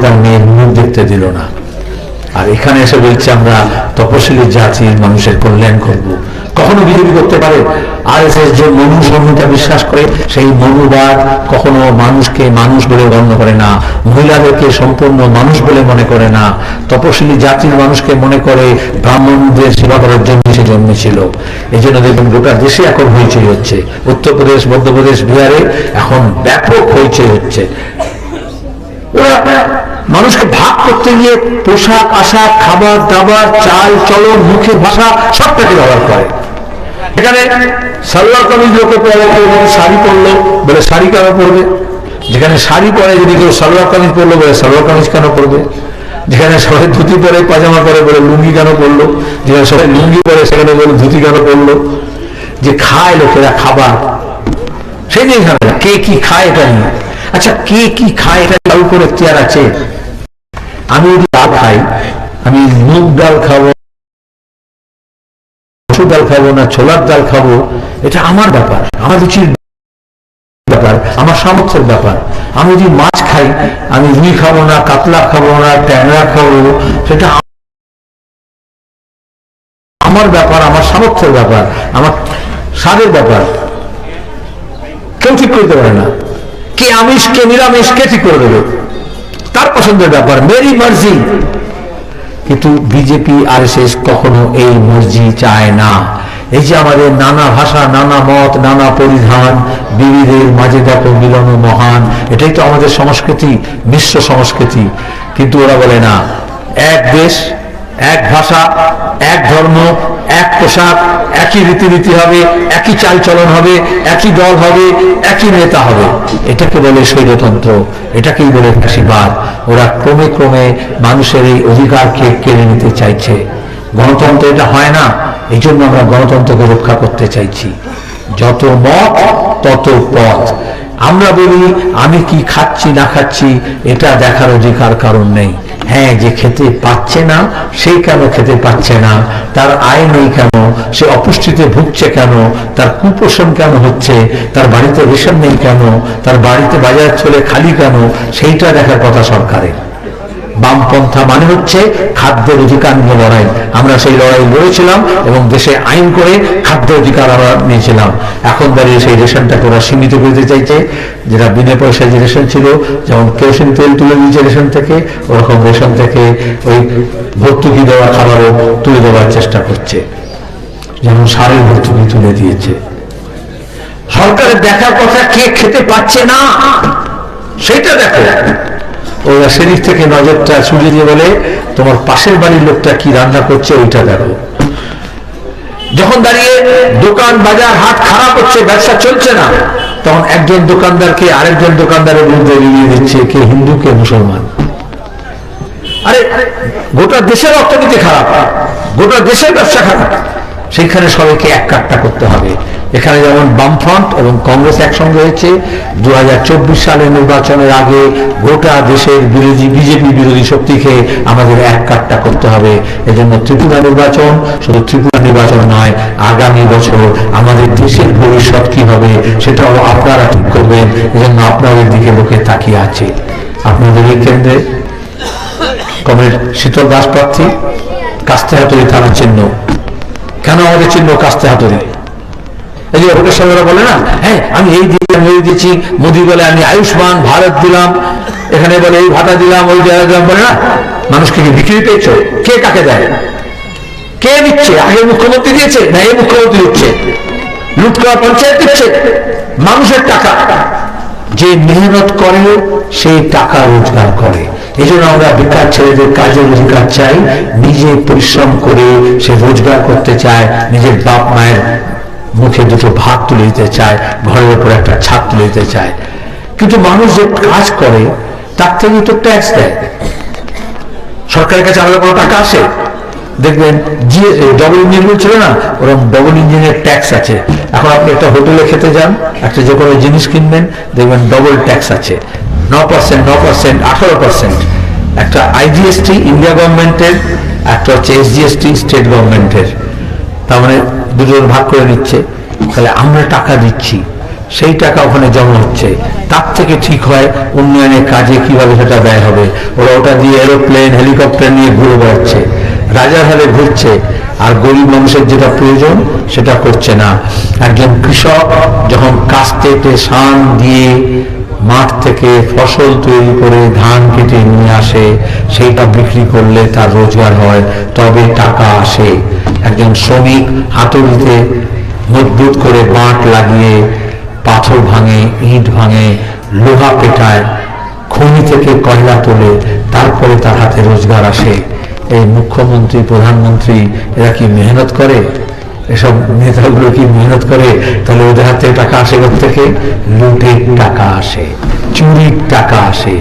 তার মেয়ের মুখ দেখতে দিল না। আর এখানে এসে বলছে আমরা তপশিলি জাতির মানুষের কল্যাণ করব। কখনো বিজেপি করতে পারে? আরএসএস যে মনুসংহিতা বিশ্বাস করে, সেই মনুবাদ কখনো মানুষকে মানুষ বলে গণ্য করে না, মহিলাদেরকে সম্পূর্ণ মানুষ বলে মনে করে না, তপশিলি জাতির মানুষকে মনে করে ব্রাহ্মণদের সেবা করার জন্য সে জন্মেছিল। এই জন্য দেখুন গোটা দেশে এখন হইচই হচ্ছে, উত্তরপ্রদেশ, মধ্যপ্রদেশ, বিহারে এখন ব্যাপক হইচই হচ্ছে। মানুষকে ভাগ করতে গিয়ে পোশাক আশাক, খাবার দাবার, চাল চলন, মুখের ভাষা সবটাকে ব্যবহার করে। এখানে সালোয়ার কামিজ লোকে পরে, শাড়ি পরলো বলে শাড়ি কেন পরবে? যেখানে শাড়ি পরে যদি কেউ সালোয়ার কামিজ পরলো বলে সালোয়ার কামিজ কেন পরবে? যেখানে সবাই ধুতি পরে, পাজামা পরে বলে লুঙ্গি কেন পরলো? যেখানে সবাই লুঙ্গি পরে সেখানে বলে ধুতি কেন পরলো? যে খায় লোকেরা খাবার, সেই জিনিস কে কি খায় এটা নিয়ে। আচ্ছা, কে কি খায় এটা কারোর উপর এখতিয়ার আছে? আমি যদি ডাল খাই, আমি মুগ ডাল খাবো, মসুর ডাল খাবো না ছোলার ডাল খাবো, এটা আমার ব্যাপার, আমার রুচির ব্যাপার, আমার সামর্থ্যের ব্যাপার। আমি যদি মাছ খাই, আমি রুই খাবো না কাতলা খাবো না ট্যাংরা খাবো, সেটা আমার ব্যাপার, আমার সামর্থ্যের ব্যাপার, আমার স্বাদের ব্যাপার। কেউ ঠিক করতে পারে না। কে আমিষ কে নিরামিষ কে ঠিক করে দেবে? তার পছন্দের ব্যাপার, মেরি মার্জি। কিন্তু বিজেপি আরএসএস কখনো এই মর্জি চায় না। এই যে আমাদের নানা ভাষা, নানা মত, নানা পরিধান, বিবিধের মাঝে দেখো মিলন মহান, এটাই তো আমাদের সংস্কৃতি, মিশ্র সংস্কৃতি। কিন্তু ওরা বলে না, এক দেশ, এক ভাষা, এক ধর্ম, এক পোশাক, একই রীতিনীতি হবে, একই চালচলন হবে, একই দল হবে, একই নেতা হবে। এটাকে বলে স্বৈরতন্ত্র, এটাকেই বলে ফ্যাসিবাদ। ওরা ক্রমে ক্রমে মানুষের এই অধিকারকে কেড়ে নিতে চাইছে। গণতন্ত্র এটা হয় না, এই জন্য আমরা গণতন্ত্রকে রক্ষা করতে চাইছি। যত মত তত পথ। আমরা বলি আমি কি খাচ্ছি না খাচ্ছি এটা দেখার অধিকার কারণ নেই। হ্যাঁ, যে খেতে পাচ্ছে না সেই কেন খেতে পাচ্ছে না, তার আয় নেই কেন, সে অপুষ্টিতে ভুগছে কেন, তার কুপোষণ কেন হচ্ছে, তার বাড়িতে রেশন নেই কেন, তার বাড়িতে বাজার চলে খালি কেন, সেইটা দেখার কথা সরকারের। বামপন্থা মানে হচ্ছে খাদ্যের অধিকার নিয়ে লড়াই। আমরা সেই লড়াই লড়েছিলাম এবং দেশে আইন করে খাদ্য অধিকার আমরা নিয়েছিলাম। এখন দাঁড়িয়ে সেই রেশনটাকে ওরা সীমিত করতে চাইছে, যেটা বিনা পয়সায় যে রেশন ছিল, যেমন কেরোসিন তেল তুলে দিয়েছে রেশন থেকে, ওরকম রেশন থেকে ওই ভর্তুকি দেওয়া খাবারও তুলে দেওয়ার চেষ্টা করছে, যেমন সারের ভর্তুকি তুলে দিয়েছে। সরকারের দেখার কথা কে খেতে পাচ্ছে না সেটা দেখো। ওরা সেদিক থেকে নজরটা ছুড়িয়ে দিয়ে বলে তোমার পাশের বাড়ির লোকটা কি রান্না করছে ওইটা দেখো। যখন দাঁড়িয়ে দোকান বাজার হাট খারাপ হচ্ছে, ব্যবসা চলছে না, তখন একজন দোকানদারকে আরেকজন দোকানদারের বিরুদ্ধে এগিয়ে দিচ্ছে, কে হিন্দু কে মুসলমান। আরে গোটা দেশের অর্থনীতি খারাপ, গোটা দেশের ব্যবসা খারাপ, সেইখানে সবাইকে এক কাট্টা করতে হবে। এখানে যেমন বামফ্রন্ট এবং কংগ্রেস একসঙ্গে হয়েছে, 2024 সালের নির্বাচনের আগে গোটা দেশের বিরোধী বিজেপি বিরোধী শক্তিকে আমাদের এক কাট্টা করতে হবে। এজন্য ত্রিপুরা নির্বাচন শুধু ত্রিপুরা নির্বাচন নয়, আগামী বছর আমাদের দেশের ভবিষ্যৎ কি হবে সেটাও আপনারা ঠিক করবেন। এজন্য আপনাদের দিকে লোকে তাকিয়ে আছে। আপনাদের এই কেন্দ্রে কমরেড শীতল দাস প্রার্থী, কাস্তে হাতুড়ি থানার চিহ্ন। কেন আমাদের চিহ্ন কাস্তে হাতুড়ি? এই যে ভোটের সময় বলে না, হ্যাঁ আমি এই দিলাম এই দিচ্ছি, মোদী বলে আমি আয়ুষ্মান ভারত দিলাম, এখানে বলে এই ভাতা দিলাম ওই জায়গা দিলাম, বলে না। মানুষকে কি বিক্রি পেয়েছ? কে কাকে দেয়? কে দিচ্ছে? আগে মুখ্যমন্ত্রী দিয়েছে না এই মুখ্যমন্ত্রী দিচ্ছে? লুট করা পঞ্চায়েত দিচ্ছে মানুষের টাকা। যে মেহনত করে সেই টাকা রোজগার করে। এই জন্য আমরা বেকার ছেলেদের কাজের অধিকার চাই। নিজে পরিশ্রম করে সে রোজগার করতে চায়, নিজের বাপ মায়ের মুখে দুটো ভাত তুলে দিতে চায়, ঘরের উপর একটা ছাদ তুলে দিতে চায়। কিন্তু মানুষ যে কাজ করে তার থেকে তো ট্যাক্স দেয়। সরকারের কাছে আলাদা কোনো টাকা আসে? দেখবেন ডবল ইঞ্জিন ছিল না, ওরকম ডবল ইঞ্জিনের ট্যাক্স আছে। এখন আপনি একটা হোটেলে খেতে যান, একটা যে কোনো জিনিস কিনবেন, দেখবেন ডবল ট্যাক্স আছে, 9%, 9%, 18%। একটা আইজিএসটি ইন্ডিয়া গভর্নমেন্টের, একটা হচ্ছে এসজিএসটি স্টেট গভর্নমেন্টের। তার মানে দুজন ভাগ করে নিচ্ছে। তাহলে আমরা টাকা দিচ্ছি, সেই টাকা ওখানে জমা হচ্ছে, তার থেকে ঠিক হয় উন্নয়নের কাজে কিভাবে সেটা ব্যয় হবে। ওরা ওটা দিয়ে এরোপ্লেন হেলিকপ্টার নিয়ে ঘুরে বেড়াচ্ছে, রাজার হালে ঘুরছে, আর গরিব মানুষের যেটা প্রয়োজন সেটা করছে না। একজন কৃষক যখন কাস্তে সান দিয়ে মাঠ থেকে ফসল তৈরি করে ধান কেটে নিয়ে আসে, সেইটা বিক্রি করলে তার রোজগার হয়, তবে টাকা আসে। একজন শ্রমিক হাতুড়িতে মজবুত করে বাঁট লাগিয়ে পাথর ভাঙে, ইট ভাঙে, লোহা পেটায়, খনি থেকে কয়লা তোলে, তারপরে তার হাতে রোজগার আসে। এই মুখ্যমন্ত্রী প্রধানমন্ত্রী এরা কি মেহনত করে? এসব নেতাগুলো কি মেহনত করে? তাহলে ওদের হাতে টাকা আসে থেকে? লুটের টাকা আসে, চুরির টাকা আসে,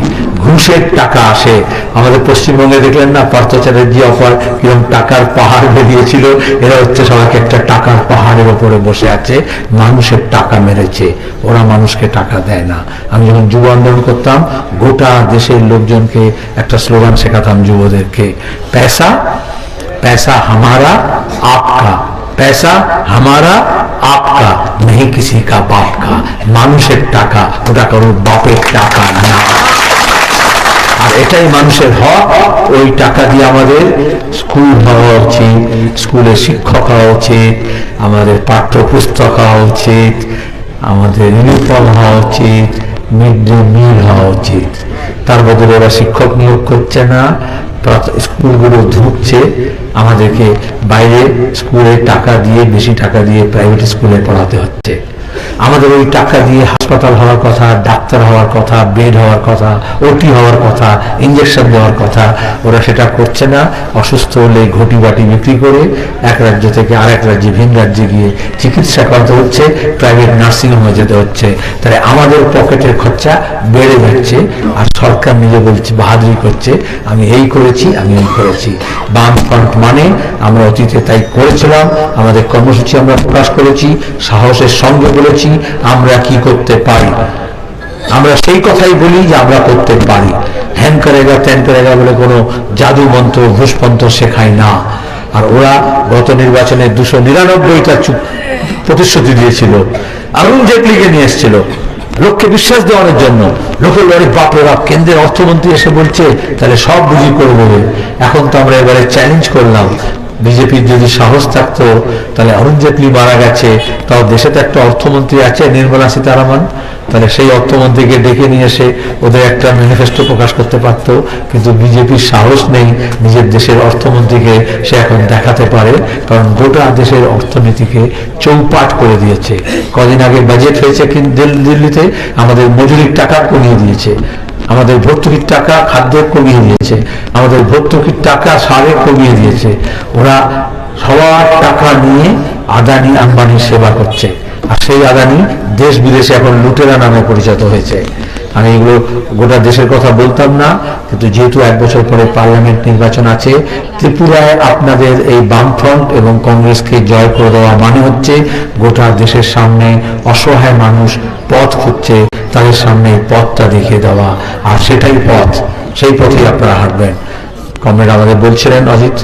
ঘুষের টাকা আসে। আমাদের পশ্চিমবঙ্গে দেখলেন না পার্থ চ্যাটার্জি অফার কিরকম টাকার পাহাড় বেরিয়েছিল। এরা হচ্ছে সবাইকে একটা টাকার পাহাড়ের ওপরে বসে আছে, মানুষের টাকা মেরেছে, ওরা মানুষকে টাকা দেয় না। আমি যখন যুব আন্দোলন করতাম গোটা দেশের লোকজনকে একটা স্লোগান শেখাতাম যুবদেরকে, पैसा पैसा हमारा आपका, पैसा हमारा आपका, नहीं किसी का बाप का। মানুষের টাকা, ওটা কারোর বাপের টাকা না। আর এটাই মানুষের হক। ওই টাকা দিয়ে আমাদের স্কুল হওয়া উচিত, স্কুলে শিক্ষক হওয়া উচিত, আমাদের পাঠ্যপুস্তক হওয়া উচিত, আমাদের ইউনিফর্ম হওয়া উচিত, মিড ডে মিল হওয়া উচিত। তার বদলে ওরা শিক্ষক নিয়োগ করছে না, স্কুলগুলো ঢুকছে, আমাদেরকে বাইরে স্কুলে টাকা দিয়ে, বেশি টাকা দিয়ে প্রাইভেট স্কুলে পড়াতে হচ্ছে। আমাদের ওই টাকা দিয়ে হাসপাতাল হওয়ার কথা, ডাক্তার হওয়ার কথা, বেড হওয়ার কথা, ওটি হওয়ার কথা, ইঞ্জেকশন দেওয়ার কথা, ওরা সেটা করছে না। অসুস্থ হলে ঘটি বাটি বিক্রি করে এক রাজ্য থেকে আরেক রাজ্যে, ভিন রাজ্যে গিয়ে চিকিৎসা করাতে হচ্ছে, প্রাইভেট নার্সিংহোমে যেতে হচ্ছে। তাহলে আমাদের পকেটের খরচা বেড়ে যাচ্ছে, আর সরকার নিজে বলছে, বাহাদুরি করছে, আমি এই করেছি, আমি এই করেছি। বামফ্রন্ট মানে আমরা অতীতে তাই করেছিলাম, আমাদের কর্মসূচি আমরা প্রকাশ করেছি, সাহসের সঙ্গে বলেছি আমরা কি করতে পারি। আমরা সেই কথাই বলি যে আমরা করতে পারি। হ্যান করেগা ত্যান করেগা বলে কোনো জাদু মন্ত্র ঘুষপন্ত্র শেখায় না। আর ওরা গত নির্বাচনে 299টা প্রতিশ্রুতি দিয়েছিল, অরুণ জেটলিকে নিয়ে এসেছিল লোককে বিশ্বাস দেওয়ানোর জন্য। লোকের লড়ে বাপরে বাপ, কেন্দ্রের অর্থমন্ত্রী এসে বলছে তাহলে সব বুঝি করবো। এখন তো আমরা এবারে চ্যালেঞ্জ করলাম, বিজেপির যদি সাহস থাকতো তাহলে অরুণ জেটলি মারা গেছে, তাও দেশে তো একটা অর্থমন্ত্রী আছে নির্মলা সীতারামন, তাহলে সেই অর্থমন্ত্রীকে ডেকে নিয়ে এসে ওদের একটা ম্যানিফেস্টো প্রকাশ করতে পারত। কিন্তু বিজেপির সাহস নেই নিজের দেশের অর্থমন্ত্রীকে সে এখন দেখাতে পারে, কারণ গোটা দেশের অর্থনীতিকে চৌপাট করে দিয়েছে। কদিন আগে বাজেট হয়েছে দিল্লিতে, আমাদের মজুরির টাকা কমিয়ে দিয়েছে, আমাদের ভর্তুকির টাকা খাদ্যের কমিয়ে দিয়েছে, আমাদের ভর্তুকির টাকা সারে কমিয়ে দিয়েছে। ওরা সবার টাকা নিয়ে আদানি আম্বানির সেবা করছে, আর সেই আদানি দেশ বিদেশে এখন লুটেরা নামে পরিচিত হয়েছে। আমি এগুলো গোটা দেশের কথা বলতাম না, কিন্তু যেহেতু 1 বছর পরে পার্লামেন্ট নির্বাচন আছে, ত্রিপুরায় আপনাদের এই বামফ্রন্ট এবং কংগ্রেসকে জয় করে দেওয়া মানে হচ্ছে গোটা দেশের সামনে অসহায় মানুষ পথ খুঁজছে, তাদের সামনে পথটা দেখিয়ে দেওয়া, আর সেটাই পথ, সেই পথেই আপনারা হাঁটবেন। কমরেড আমাদের বলছিলেন অজিত,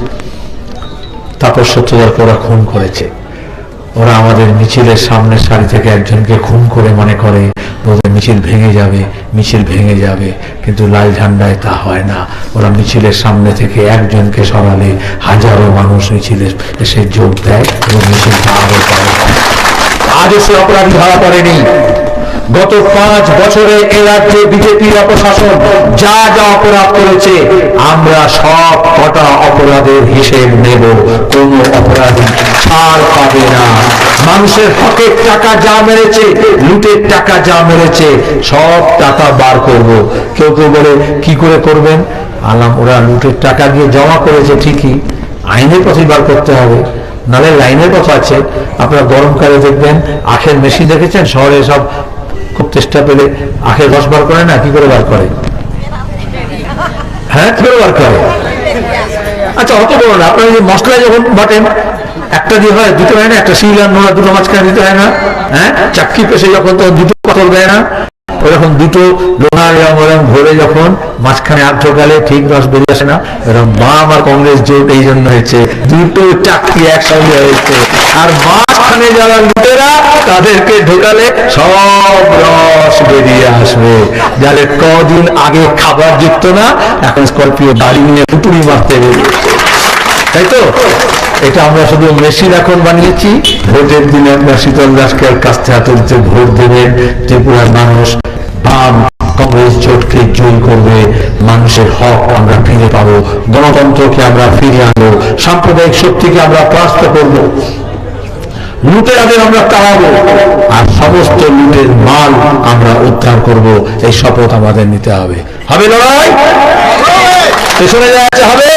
তাপস সত্যদারকে ওরা খুন করেছে, ওরা আমাদের মিছিলের সামনের সারি থেকে একজনকে খুন করে মনে করে ওদের মিছিল ভেঙে যাবে, মিছিল ভেঙে যাবে, কিন্তু লাল ঝান্ডায় তা হয় না। ওরা মিছিলের সামনে থেকে একজনকে সরালে হাজারো মানুষ মিছিলে এসে যোগ দেয় এবং মিছিলটা আরো করে। আজও সে অপরাধী ধরা পড়েনি। গত 5 বছরে এ রাজ্যে বিজেপির অপশাসন যা যা অপরাধ করেছে, আমরা সব কটা অপরাধের হিসেব নেব, কোন অপরাধী ছাড় পাবে না। মানুষের হকের টাকা যা মেরেছে, লুটের টাকা যা মেরেছে, সব টাকা বার করব। কেউ কেউ বলে কি করে করবেন? আলাম, ওরা লুটের টাকা দিয়ে জমা করেছে ঠিকই, আইনের পথে বার করতে হবে, নাহলে লাইনের কথা আছে। আপনারা গরমকালে দেখবেন আখের মেশিন দেখেছেন, শহরে সব খুব চেষ্টা পেলে আখের রস বার করে না, কি করে বার করে? হ্যাঁ, কি করে বার করে? আচ্ছা, অত বড় না, আপনারা যে মশলা যখন বাটেন একটা দিয়ে হয়, দুটো হয় না, একটা শিল আর নোড়া দুটো মাঝখানে দিতে হয় না? হ্যাঁ, চাকরি পেশে যখন তো দুটো কতল দেয় না, ওরকম দুটো লোহার এরকম ভরে যখন মাঝখানে আধ ঢোকালে ঠিক রস বেরিয়ে আসে না, এরকম বাম আর কংগ্রেস জোট এই জন্য হয়েছে, দুটো চাকরি একসঙ্গে হয়েছে। আর মাঝখানে যারা লুটেরা তাদেরকে ঢোকালে সব রস বেরিয়ে আসবে। যাদের কদিন আগে খাবার যুক্ত না, এখন স্করপিও গাড়ি নিয়ে পুতুড়ি মারতে বেরিয়েছে, তাই তো? এটা আমরা শুধু মেশিন এখন বানিয়েছি। ভোটের দিনে আপনার শীতল দাসকে কাছ থেকে হাতে দিতে ভোট দেবেন, ত্রিপুরার মানুষ বাম কংগ্রেস জোটকে জয়ী করবে, মানুষের হক আমরা ফিরে পাবো, গণতন্ত্রকে আমরা ফিরে আনবো, সাম্প্রদায়িক শক্তিকে আমরা পরাস্ত করবো, লুটেরাদের আমরা তাড়াবো, আর সমস্ত লুটের মাল আমরা উদ্ধার করব। এই শপথ আমাদের নিতে হবে। হবে লড়াই, পেছনে যাচ্ছে হবে।